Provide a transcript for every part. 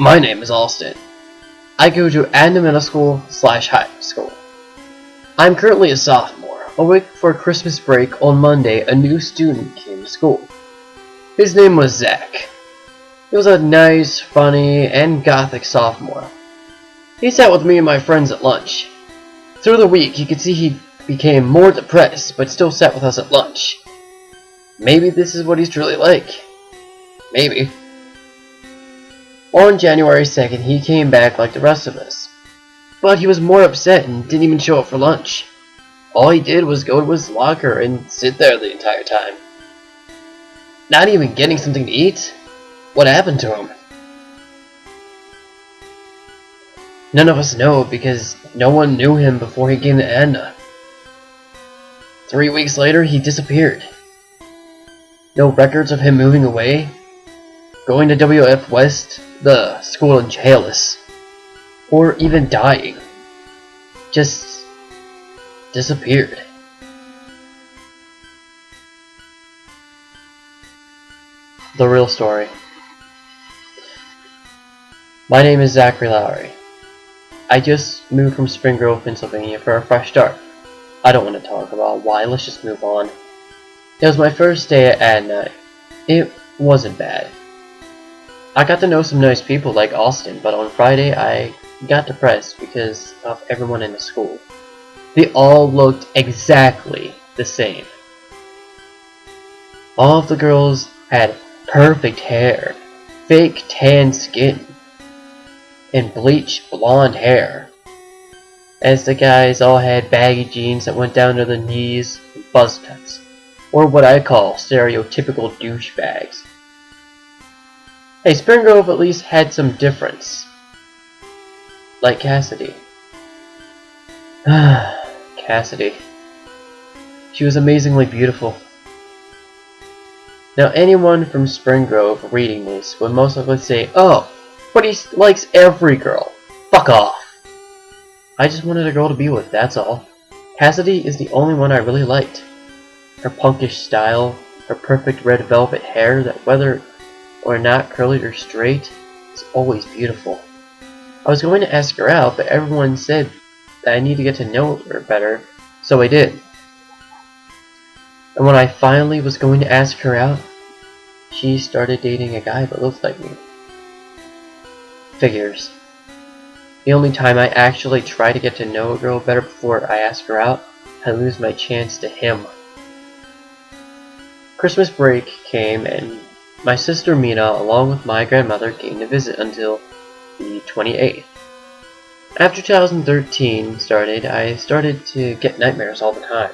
My name is Austin. I go to Adna Middle School / High School. I'm currently a sophomore. A week before Christmas break on Monday, a new student came to school. His name was Zach. He was a nice, funny, and gothic sophomore. He sat with me and my friends at lunch. Through the week, you could see he became more depressed, but still sat with us at lunch. Maybe this is what he's truly like. Maybe. On January 2nd, he came back like the rest of us. But he was more upset and didn't even show up for lunch. All he did was go to his locker and sit there the entire time. Not even getting something to eat? What happened to him? None of us know because no one knew him before he came to Adna. 3 weeks later, he disappeared. No records of him moving away, going to WF West, the school in Chalice, or even dying. Just disappeared. The real story. My name is Zachary Lowry. I just moved from Spring Grove, Pennsylvania for a fresh start. I don't want to talk about why, let's just move on. It was my first day at Adna. It wasn't bad. I got to know some nice people like Austin, but on Friday I got depressed because of everyone in the school. They all looked exactly the same. All of the girls had perfect hair, fake tan skin, and bleached blonde hair, as the guys all had baggy jeans that went down to the knees and buzz cuts, or what I call stereotypical douchebags. Hey, Spring Grove at least had some difference. Like Cassidy. Cassidy. She was amazingly beautiful. Now anyone from Spring Grove reading this would most likely say, "Oh, but he likes every girl. Fuck off." I just wanted a girl to be with, that's all. Cassidy is the only one I really liked. Her punkish style, her perfect red velvet hair that whether or not curly or straight is always beautiful. I was going to ask her out, but everyone said that I need to get to know her better, so I did. And when I finally was going to ask her out, she started dating a guy that looked like me. Figures. The only time I actually try to get to know a girl better before I ask her out, I lose my chance to him. Christmas break came and my sister Mina along with my grandmother came to visit until the 28th. After 2013 started, I started to get nightmares all the time.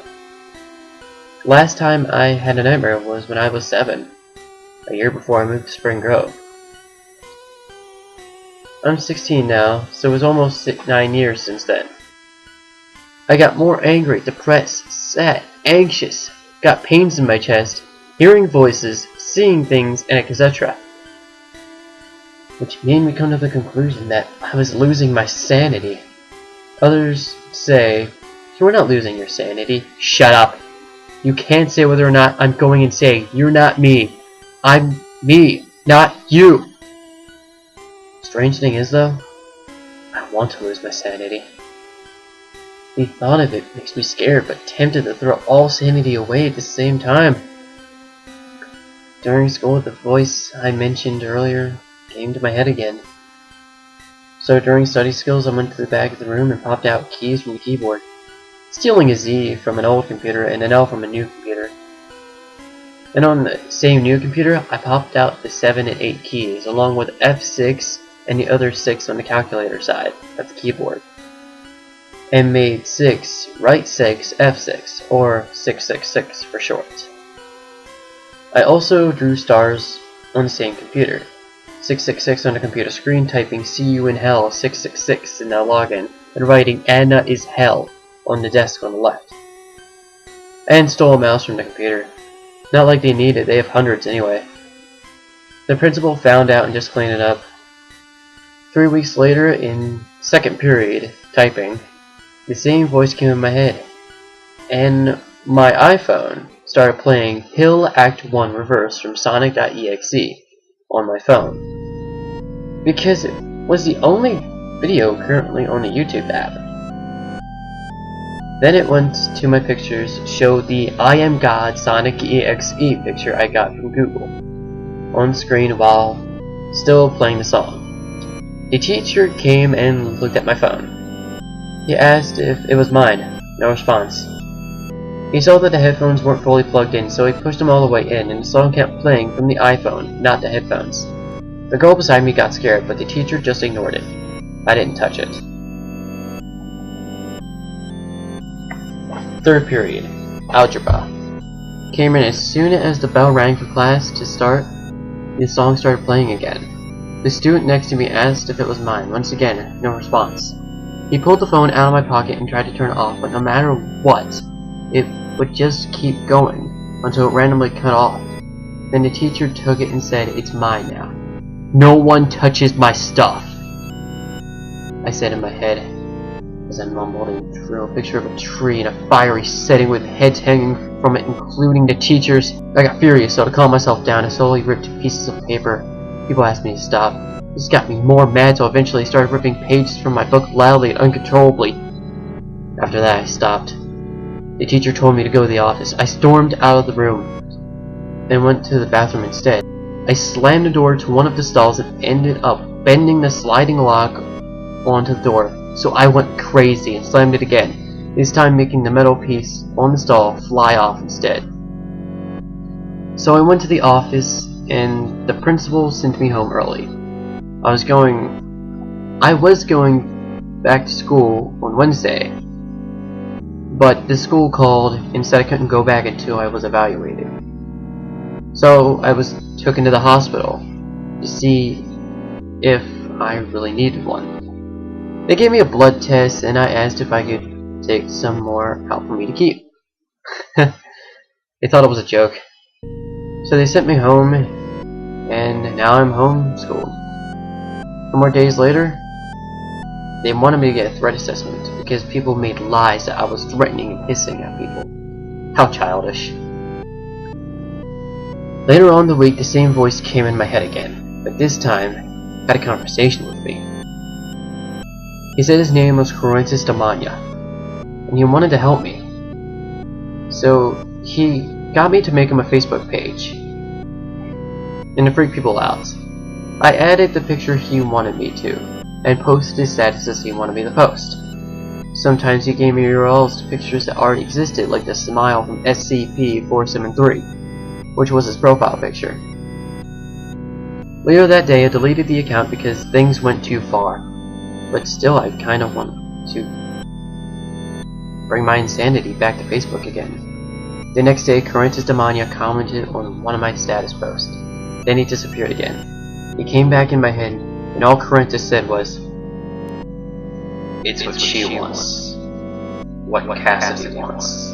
Last time I had a nightmare was when I was 7, a year before I moved to Spring Grove. I'm 16 now, so it was almost 9 years since then. I got more angry, depressed, sad, anxious, got pains in my chest, hearing voices, seeing things, and etc. Which made me come to the conclusion that I was losing my sanity. Others say, "You are not losing your sanity." Shut up. You can't say whether or not I'm going and say, "You're not me. I'm me, not you." Strange thing is though, I want to lose my sanity. The thought of it makes me scared, but tempted to throw all sanity away at the same time. During school, the voice I mentioned earlier came to my head again. So during study skills, I went to the back of the room and popped out keys from the keyboard, stealing a Z from an old computer and an L from a new computer. And on the same new computer, I popped out the 7 and 8 keys, along with F6 and the other 6 on the calculator side of the keyboard, and made 6 write 6 F6, or 666 for short. I also drew stars on the same computer. 666 on the computer screen, typing "See you in hell 666" in the login, and writing "Adna is hell" on the desk on the left. And stole a mouse from the computer. Not like they need it, they have hundreds anyway. The principal found out and just cleaned it up. 3 weeks later, in second period, typing, the same voice came in my head. And my iPhone started playing Hill Act 1 Reverse from Sonic.exe on my phone. because it was the only video currently on the YouTube app. Then it went to my pictures, showed the I Am God Sonic EXE picture I got from Google on screen while still playing the song. The teacher came and looked at my phone. He asked if it was mine. No response. He saw that the headphones weren't fully plugged in, so he pushed them all the way in, and the song kept playing from the iPhone, not the headphones. The girl beside me got scared, but the teacher just ignored it. I didn't touch it. Third period. Algebra. Came in as soon as the bell rang for class to start. The song started playing again. The student next to me asked if it was mine. Once again, no response. He pulled the phone out of my pocket and tried to turn it off, but no matter what, it would just keep going until it randomly cut off. Then the teacher took it and said, "It's mine now. No one touches my stuff," I said in my head as I mumbled and drew a picture of a tree in a fiery setting with heads hanging from it, including the teacher's. I got furious, so to calm myself down, I slowly ripped pieces of paper. People asked me to stop. This got me more mad, so eventually I started ripping pages from my book loudly and uncontrollably. After that, I stopped. The teacher told me to go to the office. I stormed out of the room and went to the bathroom instead. I slammed the door to one of the stalls and ended up bending the sliding lock onto the door, so I went crazy and slammed it again, this time making the metal piece on the stall fly off instead. So I went to the office and the principal sent me home early. I was going back to school on Wednesday, but the school called and said I couldn't go back until I was evaluated. So I was taken to the hospital to see if I really needed one. They gave me a blood test and I asked if I could take some more out for me to keep. They thought it was a joke. So they sent me home, and now I'm homeschooled. 4 more days later, they wanted me to get a threat assessment because people made lies that I was threatening and hissing at people. How childish. Later on in the week, the same voice came in my head again, but this time had a conversation with me. He said his name was Cruentus Demonia, and he wanted to help me. So he got me to make him a Facebook page, and to freak people out. I added the picture he wanted me to, and posted his status as he wanted me to post. Sometimes he gave me URLs to pictures that already existed, like the smile from SCP-473, which was his profile picture. Later that day, I deleted the account because things went too far. But still, I kind of want to bring my insanity back to Facebook again. The next day, Cruentus Demonia commented on one of my status posts. Then he disappeared again. He came back in my head, and all Cruentus said was, "It's what she wants. What Cassidy wants."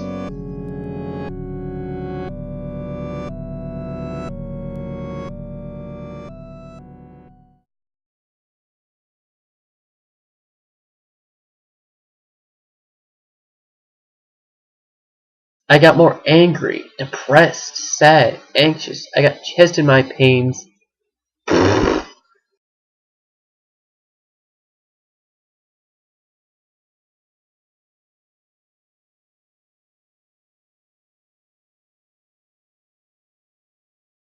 I got more angry, depressed, sad, anxious. I got chest in my pains.